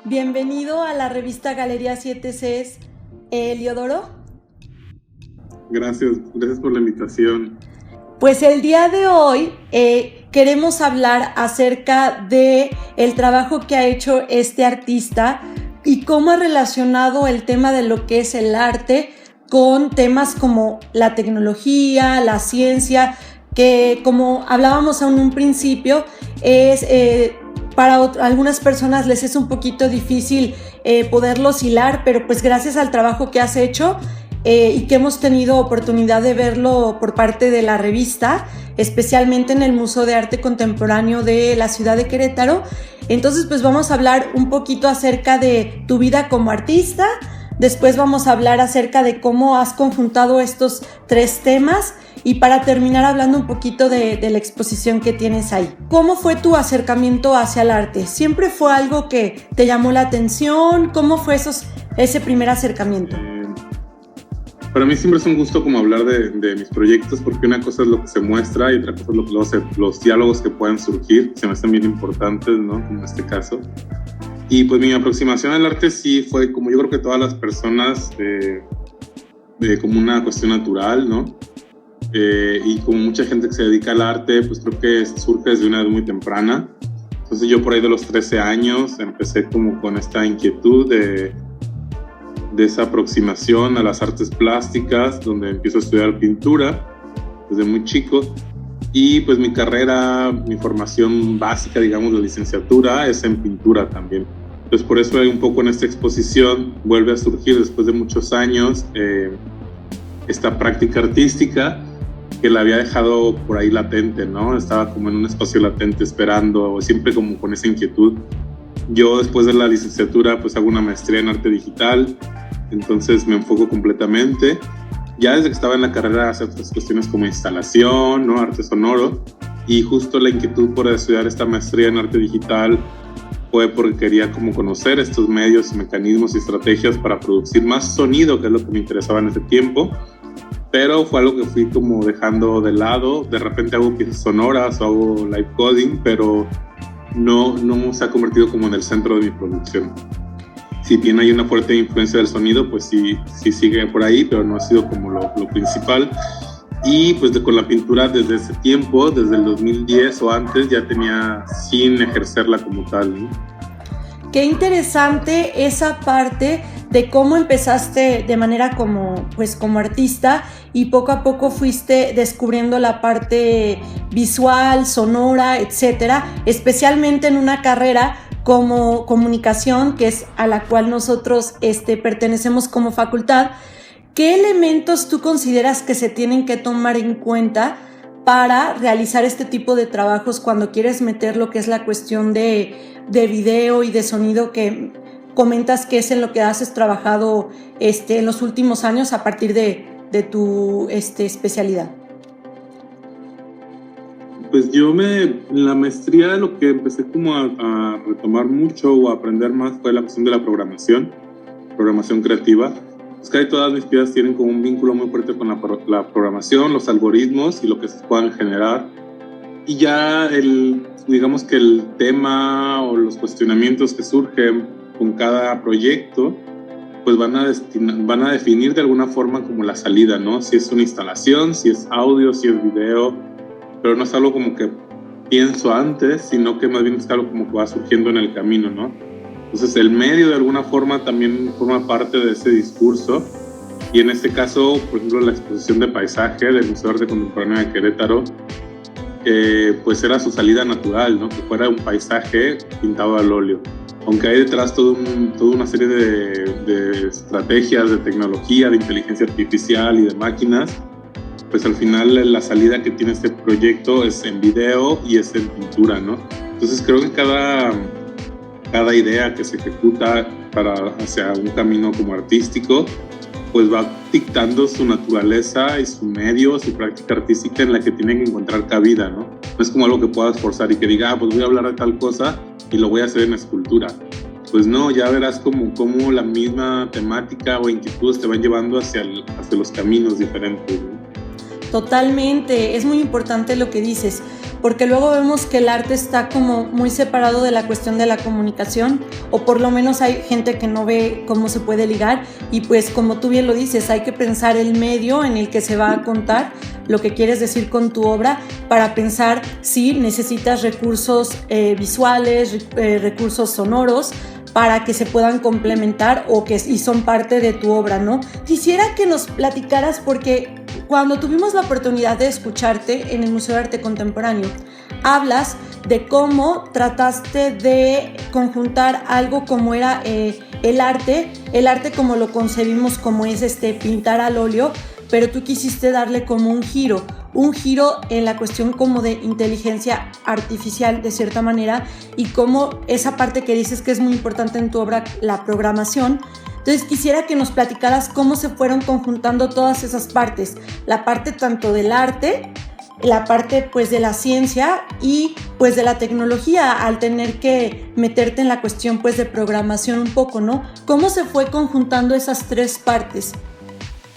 Bienvenido a la revista Galería 7Cs, Eliodoro. Gracias por la invitación. Pues el día de hoy queremos hablar acerca de el trabajo que ha hecho este artista y cómo ha relacionado el tema de lo que es el arte con temas como la tecnología, la ciencia, que como hablábamos en un principio es para algunas personas les es un poquito difícil poderlos hilar, pero pues gracias al trabajo que has hecho y que hemos tenido oportunidad de verlo por parte de la revista, especialmente en el Museo de Arte Contemporáneo de la ciudad de Querétaro. Entonces pues vamos a hablar un poquito acerca de tu vida como artista, después vamos a hablar acerca de cómo has conjuntado estos tres temas y para terminar hablando un poquito de la exposición que tienes ahí. ¿Cómo fue tu acercamiento hacia el arte? ¿Siempre fue algo que te llamó la atención? ¿Cómo fue ese primer acercamiento? Para mí siempre es un gusto como hablar de mis proyectos, porque una cosa es lo que se muestra y otra cosa es los diálogos que pueden surgir, se me hacen bien importantes, ¿no? Como en este caso. Y pues mi aproximación al arte sí fue, como yo creo que todas las personas, como una cuestión natural, ¿no? Y como mucha gente que se dedica al arte, pues creo que surge desde una edad muy temprana. Entonces yo por ahí de los 13 años empecé como con esta inquietud de esa aproximación a las artes plásticas, donde empiezo a estudiar pintura desde muy chico. Y pues mi carrera, mi formación básica, digamos, de licenciatura es en pintura también. Entonces por eso un poco en esta exposición vuelve a surgir después de muchos años esta práctica artística que la había dejado por ahí latente, ¿no? Estaba como en un espacio latente esperando, siempre como con esa inquietud. Yo después de la licenciatura pues hago una maestría en arte digital, entonces me enfoco completamente. Ya desde que estaba en la carrera hacer otras cuestiones como instalación, ¿no? Arte sonoro, y justo la inquietud por estudiar esta maestría en arte digital fue porque quería como conocer estos medios, mecanismos y estrategias para producir más sonido, que es lo que me interesaba en ese tiempo, pero fue algo que fui como dejando de lado. De repente hago piezas sonoras o hago live coding, pero no se ha convertido como en el centro de mi producción. Si bien hay una fuerte influencia del sonido, pues sí sigue por ahí, pero no ha sido como lo principal. Y pues con la pintura desde ese tiempo, desde el 2010 o antes, ya tenía sin ejercerla como tal, ¿no? Qué interesante esa parte de cómo empezaste de manera como artista y poco a poco fuiste descubriendo la parte visual, sonora, etcétera, especialmente en una carrera como comunicación, que es a la cual nosotros pertenecemos como facultad. ¿Qué elementos tú consideras que se tienen que tomar en cuenta para realizar este tipo de trabajos cuando quieres meter lo que es la cuestión de video y de sonido, que comentas que es en lo que has trabajado en los últimos años a partir de tu especialidad? Pues yo en la maestría lo que empecé como a retomar mucho o a aprender más fue la cuestión de la programación creativa. Es que todas mis piezas tienen como un vínculo muy fuerte con la programación, los algoritmos y lo que se puedan generar. Y ya digamos que el tema o los cuestionamientos que surgen con cada proyecto, pues van a definir de alguna forma como la salida, ¿no? Si es una instalación, si es audio, si es video, pero no es algo como que pienso antes, sino que más bien es algo como que va surgiendo en el camino, ¿no? Entonces el medio de alguna forma también forma parte de ese discurso, y en este caso, por ejemplo, la exposición de paisaje del Museo de Arte Contemporáneo de Querétaro, pues era su salida natural, ¿no? Que fuera un paisaje pintado al óleo. Aunque hay detrás toda una serie de estrategias, de tecnología, de inteligencia artificial y de máquinas, pues al final la salida que tiene este proyecto es en video y es en pintura, ¿no? Entonces creo que cada idea que se ejecuta hacia un camino como artístico, pues va dictando su naturaleza y su medio, su práctica artística en la que tiene que encontrar cabida, ¿no? No es como algo que puedas forzar y que diga, pues voy a hablar de tal cosa y lo voy a hacer en escultura. Pues no, ya verás cómo la misma temática o inquietudes te van llevando hacia los caminos diferentes, ¿no? Totalmente, es muy importante lo que dices. porque luego vemos que el arte está como muy separado de la cuestión de la comunicación, o por lo menos hay gente que no ve cómo se puede ligar, y pues como tú bien lo dices, hay que pensar el medio en el que se va a contar lo que quieres decir con tu obra, para pensar si necesitas recursos visuales, recursos sonoros, para que se puedan complementar y son parte de tu obra, ¿no? Quisiera que nos platicaras, porque cuando tuvimos la oportunidad de escucharte en el Museo de Arte Contemporáneo, hablas de cómo trataste de conjuntar algo como era el arte como lo concebimos, como es pintar al óleo, pero tú quisiste darle como un giro en la cuestión como de inteligencia artificial de cierta manera, y como esa parte que dices que es muy importante en tu obra, la programación. Entonces quisiera que nos platicaras cómo se fueron conjuntando todas esas partes, la parte tanto del arte, la parte pues de la ciencia y pues de la tecnología, al tener que meterte en la cuestión pues de programación un poco, ¿no? ¿Cómo se fue conjuntando esas tres partes?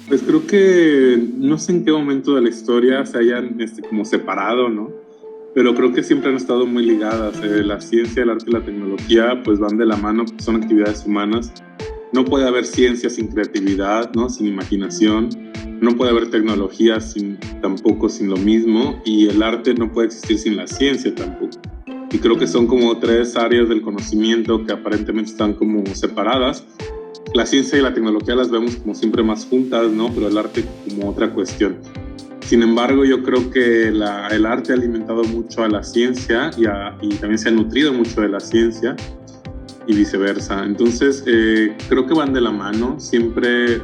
Pues creo que no sé en qué momento de la historia se hayan como separado, ¿no? Pero creo que siempre han estado muy ligadas. La ciencia, el arte y la tecnología pues van de la mano, son actividades humanas. No puede haber ciencia sin creatividad, ¿no? Sin imaginación. No puede haber tecnología tampoco sin lo mismo. Y el arte no puede existir sin la ciencia tampoco. Y creo que son como tres áreas del conocimiento que aparentemente están como separadas. La ciencia y la tecnología las vemos como siempre más juntas, ¿no? Pero el arte como otra cuestión. Sin embargo, yo creo que el arte ha alimentado mucho a la ciencia y también se ha nutrido mucho de la ciencia y viceversa. Entonces, creo que van de la mano. Siempre,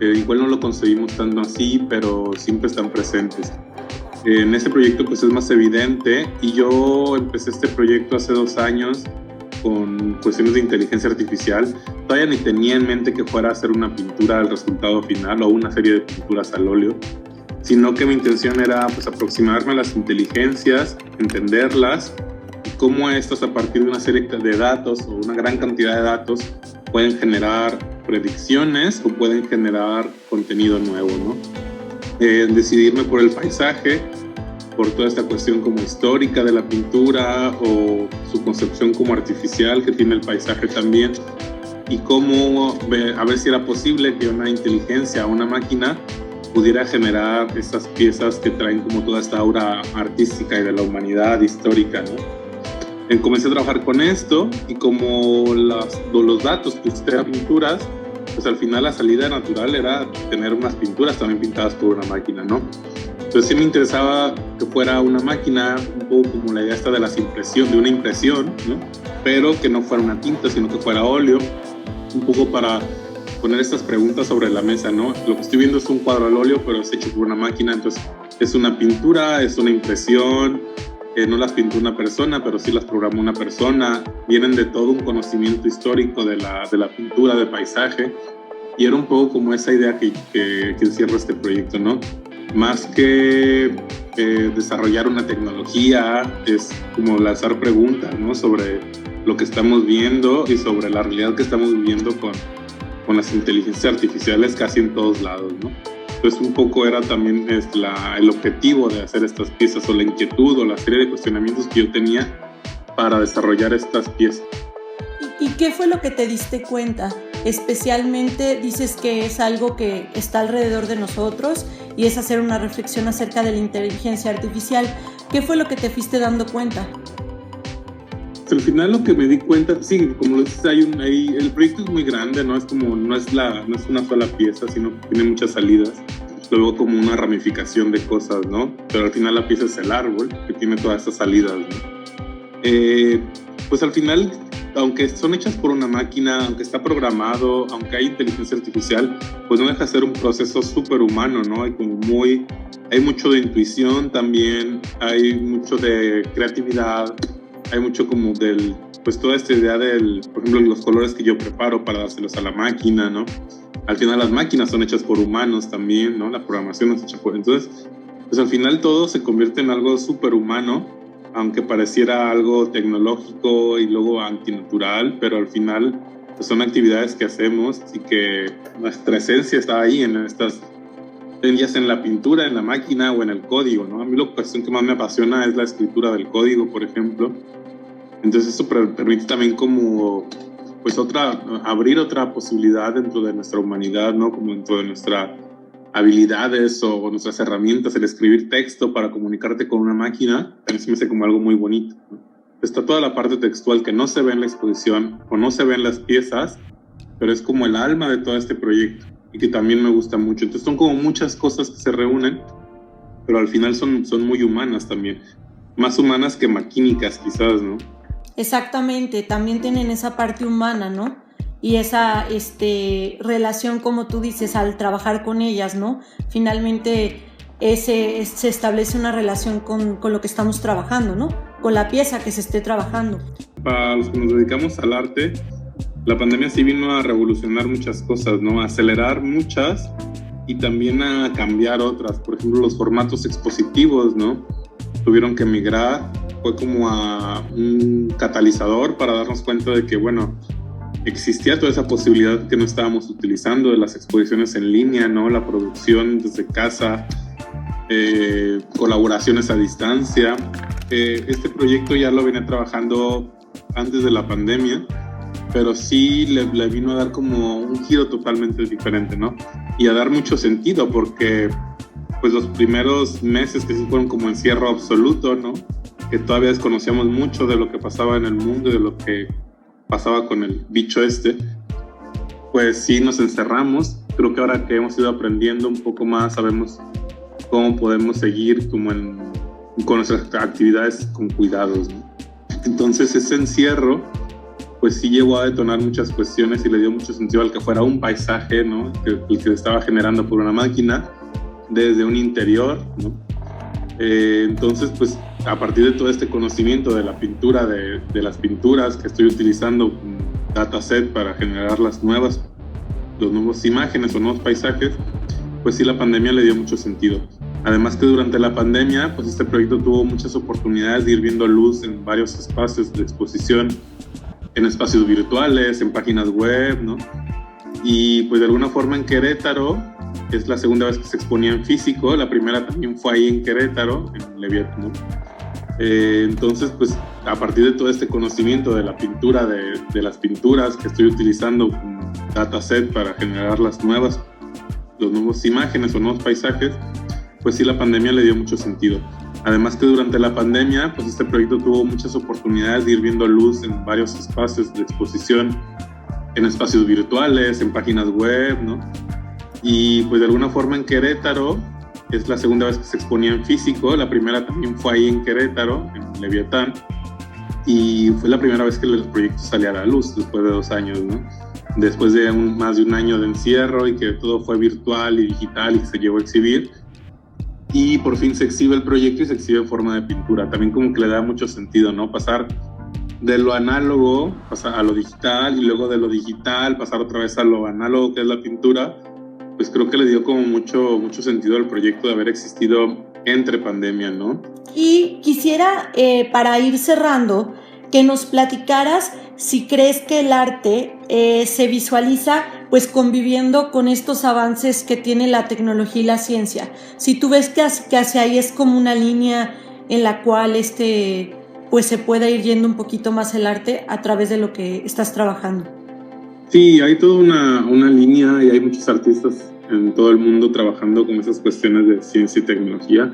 igual no lo concebimos tanto así, pero siempre están presentes. En este proyecto pues es más evidente, y yo empecé este proyecto hace 2 años con cuestiones de inteligencia artificial. Todavía ni tenía en mente que fuera a hacer una pintura al resultado final o una serie de pinturas al óleo, sino que mi intención era pues aproximarme a las inteligencias, entenderlas, y cómo estas, a partir de una serie de datos o una gran cantidad de datos, pueden generar predicciones o pueden generar contenido nuevo, ¿no? Decidirme por el paisaje, por toda esta cuestión como histórica de la pintura o su concepción como artificial que tiene el paisaje también, y cómo a ver si era posible que una inteligencia o una máquina pudiera generar estas piezas que traen como toda esta aura artística y de la humanidad histórica, ¿no? Comencé a trabajar con esto, y como los datos que usted a pinturas, pues al final la salida natural era tener unas pinturas también pintadas por una máquina, ¿no? Entonces sí me interesaba que fuera una máquina, un poco como la idea esta de de una impresión, ¿no? Pero que no fuera una tinta, sino que fuera óleo, un poco para poner estas preguntas sobre la mesa, ¿no? Lo que estoy viendo es un cuadro al óleo, pero es hecho por una máquina, entonces es una pintura, es una impresión, no las pintó una persona, pero sí las programó una persona, vienen de todo un conocimiento histórico de la pintura, del paisaje, y era un poco como esa idea que encierra este proyecto, ¿no? Más que desarrollar una tecnología, es como lanzar preguntas, ¿no? Sobre lo que estamos viendo y sobre la realidad que estamos viviendo con las inteligencias artificiales casi en todos lados, ¿no? Entonces un poco era también el objetivo de hacer estas piezas, o la inquietud o la serie de cuestionamientos que yo tenía para desarrollar estas piezas. ¿Y qué fue lo que te diste cuenta? Especialmente dices que es algo que está alrededor de nosotros y es hacer una reflexión acerca de la inteligencia artificial. ¿Qué fue lo que te fuiste dando cuenta? Al final lo que me di cuenta, sí, como lo dices, el proyecto es muy grande, ¿no? No es una sola pieza, sino que tiene muchas salidas. Luego como una ramificación de cosas, ¿no? Pero al final la pieza es el árbol que tiene todas estas salidas, ¿no? Pues al final, aunque son hechas por una máquina, aunque está programado, aunque hay inteligencia artificial, pues no deja de ser un proceso súper humano, ¿no? Hay mucho de intuición también, hay mucho de creatividad, hay mucho como pues toda esta idea por ejemplo, los colores que yo preparo para dárselos a la máquina, ¿no? Al final las máquinas son hechas por humanos también, ¿no? La programación es hecha por... Entonces, pues al final todo se convierte en algo súper humano, aunque pareciera algo tecnológico y luego antinatural, pero al final pues son actividades que hacemos y que nuestra esencia está ahí en ya sea en la pintura, en la máquina o en el código, ¿no? A mí la cuestión que más me apasiona es la escritura del código, por ejemplo. Entonces eso permite también como, pues abrir otra posibilidad dentro de nuestra humanidad, ¿no? Como dentro de nuestras habilidades o nuestras herramientas, el escribir texto para comunicarte con una máquina, también se me hace como algo muy bonito, ¿no? Está toda la parte textual que no se ve en la exposición o no se ve en las piezas, pero es como el alma de todo este proyecto y que también me gusta mucho. Entonces son como muchas cosas que se reúnen, pero al final son muy humanas también, más humanas que maquínicas quizás, ¿no? Exactamente, también tienen esa parte humana, ¿no? Y esa relación, como tú dices, al trabajar con ellas, ¿no? Finalmente se establece una relación con lo que estamos trabajando, ¿no? Con la pieza que se esté trabajando. Para los que nos dedicamos al arte, la pandemia sí vino a revolucionar muchas cosas, ¿no? A acelerar muchas y también a cambiar otras. Por ejemplo, los formatos expositivos, ¿no? Tuvieron que migrar, fue como a un catalizador para darnos cuenta de que, bueno, existía toda esa posibilidad que no estábamos utilizando de las exposiciones en línea, ¿no? La producción desde casa, colaboraciones a distancia. Este proyecto ya lo venía trabajando antes de la pandemia, pero sí le vino a dar como un giro totalmente diferente, ¿no? Y a dar mucho sentido, porque pues los primeros meses que sí fueron como encierro absoluto, ¿no? Que todavía desconocíamos mucho de lo que pasaba en el mundo y de lo que pasaba con el bicho pues sí nos encerramos. Creo que ahora que hemos ido aprendiendo un poco más, sabemos cómo podemos seguir como con nuestras actividades con cuidados, ¿no? Entonces ese encierro pues sí llegó a detonar muchas cuestiones y le dio mucho sentido al que fuera un paisaje, ¿no? El que estaba generando por una máquina desde un interior, ¿no? Entonces pues a partir de todo este conocimiento de la pintura, de las pinturas que estoy utilizando como dataset para generar las nuevas imágenes o nuevos paisajes, pues sí la pandemia le dio mucho sentido. Además que durante la pandemia, pues este proyecto tuvo muchas oportunidades de ir viendo luz en varios espacios de exposición, en espacios virtuales, en páginas web, ¿no? Y pues de alguna forma en Querétaro, es la segunda vez que se exponía en físico, la primera también fue ahí en Querétaro, en Leviat, ¿no? Entonces, pues a partir de todo este conocimiento de la pintura, de las pinturas que estoy utilizando como dataset para generar las nuevas imágenes o nuevos paisajes, pues sí la pandemia le dio mucho sentido. Además que durante la pandemia, pues este proyecto tuvo muchas oportunidades de ir viendo luz en varios espacios de exposición, en espacios virtuales, en páginas web, ¿no? Y pues de alguna forma en Querétaro, es la segunda vez que se exponía en físico, la primera también fue ahí en Querétaro, en Leviatán, y fue la primera vez que el proyecto salía a la luz, después de 2 años, ¿no? Después de más de un año de encierro y que todo fue virtual y digital y se llevó a exhibir, y por fin se exhibe el proyecto y se exhibe en forma de pintura. También como que le da mucho sentido, ¿no? Pasar de lo análogo, pasar a lo digital, y luego de lo digital pasar otra vez a lo análogo, que es la pintura, pues creo que le dio como mucho sentido al proyecto de haber existido entre pandemia, ¿no? Y quisiera, para ir cerrando, que nos platicaras si crees que el arte se visualiza pues conviviendo con estos avances que tiene la tecnología y la ciencia. Si tú ves que hacia ahí es como una línea en la cual pues se puede ir yendo un poquito más el arte a través de lo que estás trabajando. Sí, hay toda una línea y hay muchos artistas en todo el mundo trabajando con esas cuestiones de ciencia y tecnología.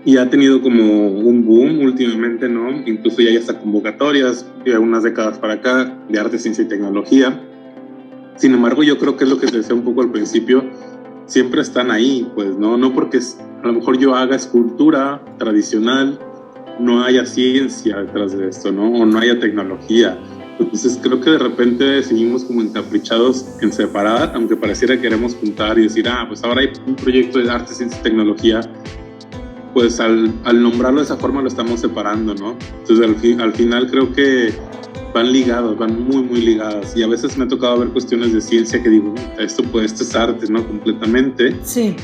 Y ha tenido como un boom últimamente, ¿no? Incluso ya hay hasta convocatorias de unas décadas para acá de arte, ciencia y tecnología. Sin embargo, yo creo que es lo que te decía un poco al principio, siempre están ahí, pues, ¿no? No porque a lo mejor yo haga escultura tradicional, no haya ciencia detrás de esto, ¿no? O no haya tecnología. Entonces creo que de repente seguimos como encaprichados en separar, aunque pareciera que queremos juntar y decir, pues ahora hay un proyecto de arte, ciencia y tecnología, pues al nombrarlo de esa forma lo estamos separando, ¿no? Entonces al final creo que van ligados, van muy ligadas, y a veces me ha tocado ver cuestiones de ciencia que digo, esto es arte, ¿no? Completamente. Sí.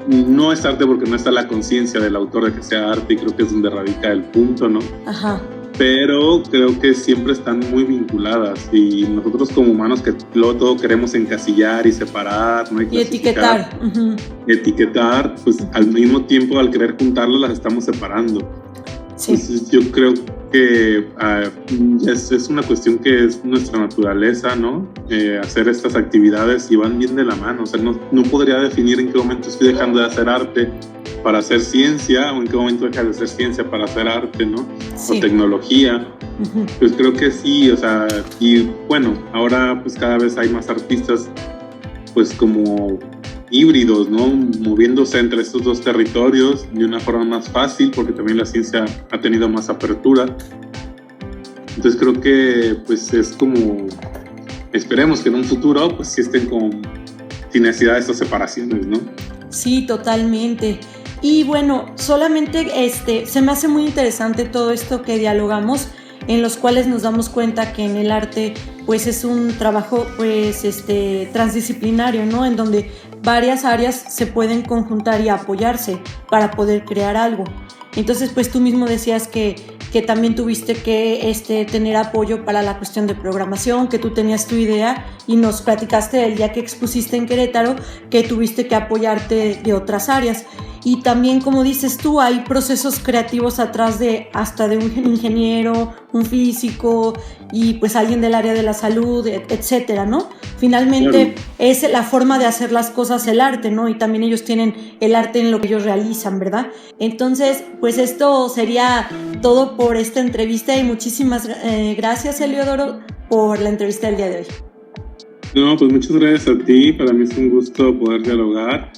No es arte porque no está la conciencia del autor de que sea arte, y creo que es donde radica el punto, ¿no? Ajá. pero creo que siempre están muy vinculadas y nosotros como humanos que luego todo queremos encasillar y separar, ¿no? Y etiquetar. Uh-huh. Etiquetar, pues al mismo tiempo al querer juntarlas las estamos separando. Sí. Entonces yo creo que es una cuestión que es nuestra naturaleza, ¿no? Hacer estas actividades y van bien de la mano. O sea, no podría definir en qué momento estoy dejando de hacer arte para hacer ciencia o en qué momento deja de hacer ciencia para hacer arte, ¿no? Sí. O tecnología. Uh-huh. Pues creo que sí, o sea, y bueno, ahora pues cada vez hay más artistas pues como híbridos, ¿no? Moviéndose entre estos dos territorios de una forma más fácil, porque también la ciencia ha tenido más apertura. Entonces creo que pues es como, esperemos que en un futuro pues sí estén sin necesidad de estas separaciones, ¿no? Sí, totalmente. Y bueno, solamente se me hace muy interesante todo esto que dialogamos, en los cuales nos damos cuenta que en el arte pues es un trabajo pues transdisciplinario, ¿no? En donde varias áreas se pueden conjuntar y apoyarse para poder crear algo. Entonces pues tú mismo decías que también tuviste que tener apoyo para la cuestión de programación, que tú tenías tu idea y nos platicaste el día que expusiste en Querétaro que tuviste que apoyarte de otras áreas. Y también, como dices tú, hay procesos creativos atrás hasta de un ingeniero, un físico y pues alguien del área de la salud, etcétera, ¿no? Finalmente es la forma de hacer las cosas el arte, ¿no? Y también ellos tienen el arte en lo que ellos realizan, ¿verdad? Entonces, pues esto sería todo por esta entrevista y muchísimas gracias, Heliodoro, por la entrevista del día de hoy. No, pues muchas gracias a ti, para mí es un gusto poder dialogar.